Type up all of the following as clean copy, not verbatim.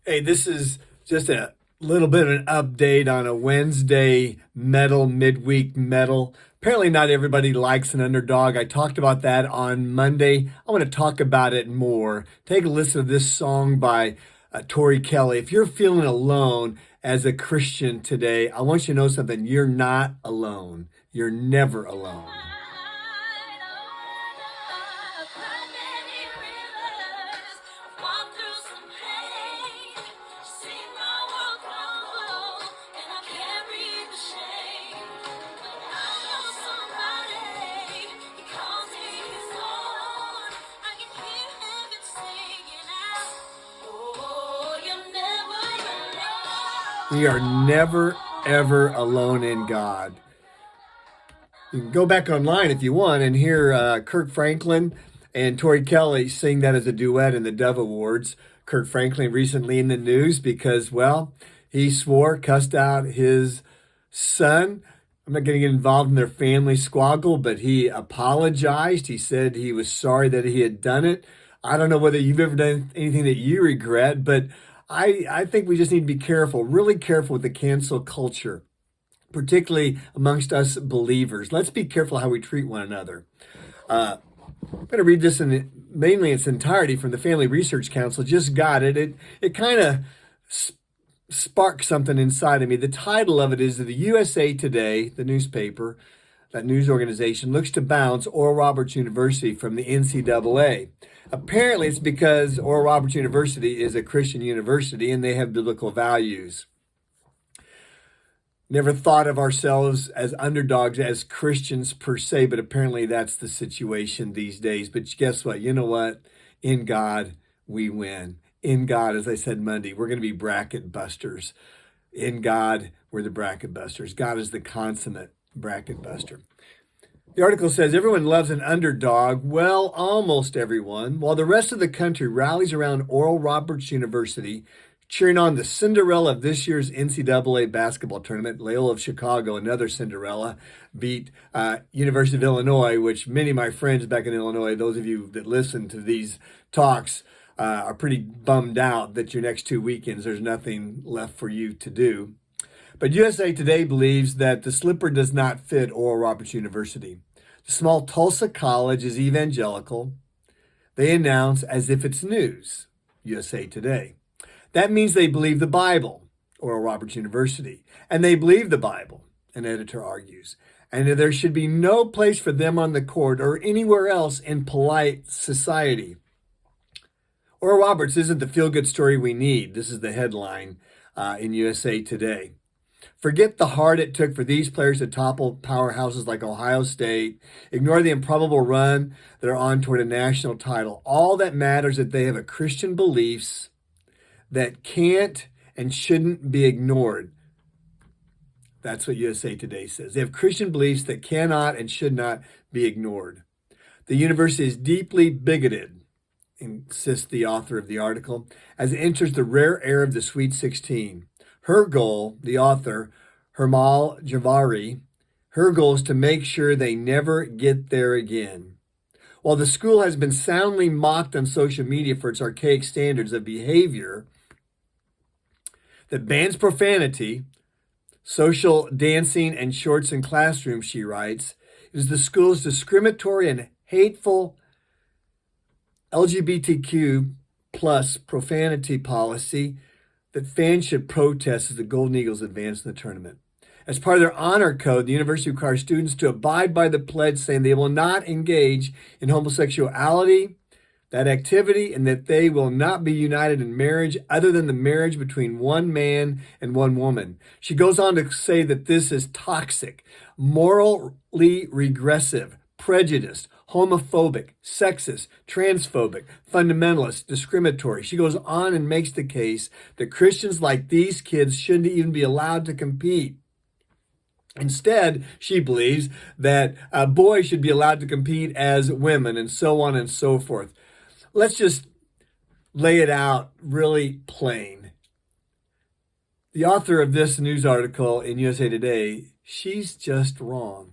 Hey, this is just a little bit of an update on a Wednesday midweek medal. Apparently, not everybody likes an underdog. I talked about that on Monday. I want to talk about it more. Take a listen to this song by Tori Kelly. If you're feeling alone as a Christian today, I want you to know something. You're not alone. You're never alone. We are never, ever alone in God. You can go back online if you want and hear Kirk Franklin and Tori Kelly sing that as a duet in the Dove Awards. Kirk Franklin recently in the news because, well, he cussed out his son. I'm not going to get involved in their family squabble, but he apologized. He said he was sorry that he had done it. I don't know whether you've ever done anything that you regret, but I think we just need to be careful, really careful with the cancel culture, particularly amongst us believers. Let's be careful how we treat one another. I'm going to read this mainly its entirety from the Family Research Council. Just got it. It kind of sparked something inside of me. The title of it is the USA Today, the newspaper, that news organization, looks to bounce Oral Roberts University from the NCAA. Apparently, it's because Oral Roberts University is a Christian university and they have biblical values. Never thought of ourselves as underdogs, as Christians per se, but apparently that's the situation these days. But guess what? You know what? In God, we win. In God, as I said Monday, we're going to be bracket busters. In God, we're the bracket busters. God is the consummate bracket buster. The article says everyone loves an underdog. Well, almost everyone. While the rest of the country rallies around Oral Roberts University, cheering on the Cinderella of this year's NCAA basketball tournament. Loyola of Chicago, another Cinderella, beat University of Illinois, which many of my friends back in Illinois, those of you that listen to these talks, are pretty bummed out that your next 2 weekends, there's nothing left for you to do. But USA Today believes that the slipper does not fit Oral Roberts University. The small Tulsa college is evangelical. They announce as if it's news, USA Today. That means they believe the Bible, Oral Roberts University, and they believe the Bible, an editor argues, and there should be no place for them on the court or anywhere else in polite society. Oral Roberts isn't the feel-good story we need. This is the headline in USA Today. Forget the heart it took for these players to topple powerhouses like Ohio State. Ignore the improbable run they're on toward a national title. All that matters is that they have a Christian beliefs that can't and shouldn't be ignored. That's what USA Today says. They have Christian beliefs that cannot and should not be ignored. The university is deeply bigoted, insists the author of the article, as it enters the rare air of the Sweet 16. Her goal, the author, Hermal Javari, her goal is to make sure they never get there again. While the school has been soundly mocked on social media for its archaic standards of behavior that bans profanity, social dancing, and shorts in classrooms, she writes, it is the school's discriminatory and hateful LGBTQ plus profanity policy that fans should protest as the Golden Eagles advance in the tournament. As part of their honor code, the university requires students to abide by the pledge saying they will not engage in homosexuality, that activity, and that they will not be united in marriage other than the marriage between one man and one woman. She goes on to say that this is toxic, morally regressive, prejudiced, homophobic, sexist, transphobic, fundamentalist, discriminatory. She goes on and makes the case that Christians like these kids shouldn't even be allowed to compete. Instead, she believes that boys should be allowed to compete as women and so on and so forth. Let's just lay it out really plain. The author of this news article in USA Today, she's just wrong.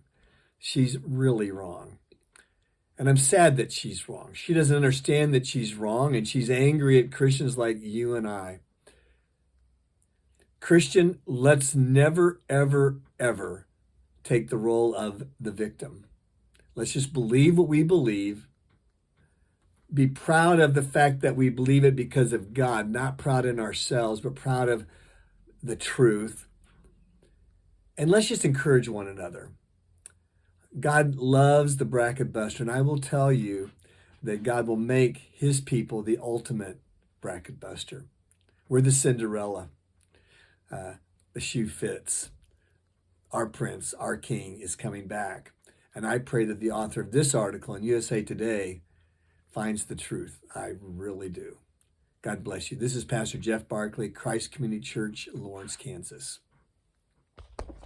She's really wrong. And I'm sad that she's wrong. She doesn't understand that she's wrong, and she's angry at Christians like you and I. Christian, let's never, ever, ever take the role of the victim. Let's just believe what we believe. Be proud of the fact that we believe it because of God, not proud in ourselves, but proud of the truth. And let's just encourage one another. God loves the bracket buster, and I will tell you that God will make his people the ultimate bracket buster. We're the Cinderella. The shoe fits. Our prince, our king is coming back. And I pray that the author of this article in USA Today finds the truth. I really do. God bless you. This is Pastor Jeff Barkley, Christ Community Church, Lawrence, Kansas.